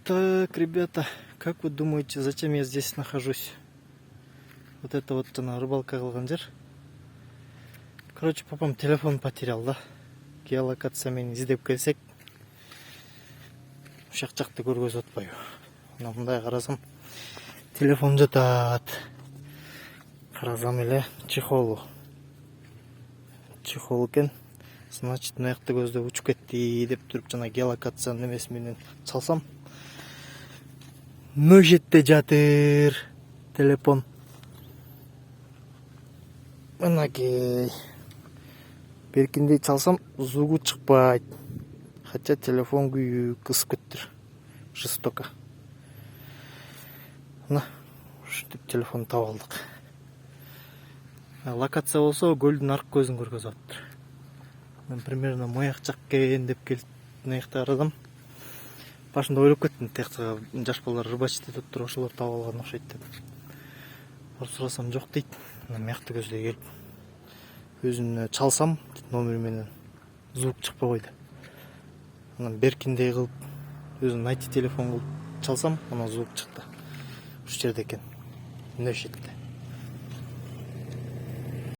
Так, ребята, как вы думаете, зачем я здесь нахожусь? Вот это вот рыбалка кылган жер. Короче, папам телефон потерял, да? Геолокациямен издеп келсек, ушак жакты көргөзүп атпайбы. Мына мындай карасам, телефон жатат. Карасам эле чехол экен. Значит, мына жакты көздөп учуп кетти деп туруп жана геолокациянын немеси менен чалсам, мына жерде жатыр телефон. Мынакей. Беркиндей чалсам, звугу чыкпайт. Хотя телефон күйүп кысып кетиптир. Жестоко. Мына ушинтип телефон таап алдык. Локация болсо көлдүн аркы көзүн көргөзүп атыптыр. Мен примерно маяк жак экен деп келип мына жакта карадым. Башында ойлоп кеттим, тияктагы жаш балдар рыбачить этип туруп ошолор таап алган окшойт деп. Сурасам жок дейт. Мына мыякты көздөй келип өзүнө чалсам номер менен звук чыкпай койду. Анан беркиндей кылып өзүн найти телефон кылып чалсам, анан звук чыкты. Ушу жерде экен. Мына жерде.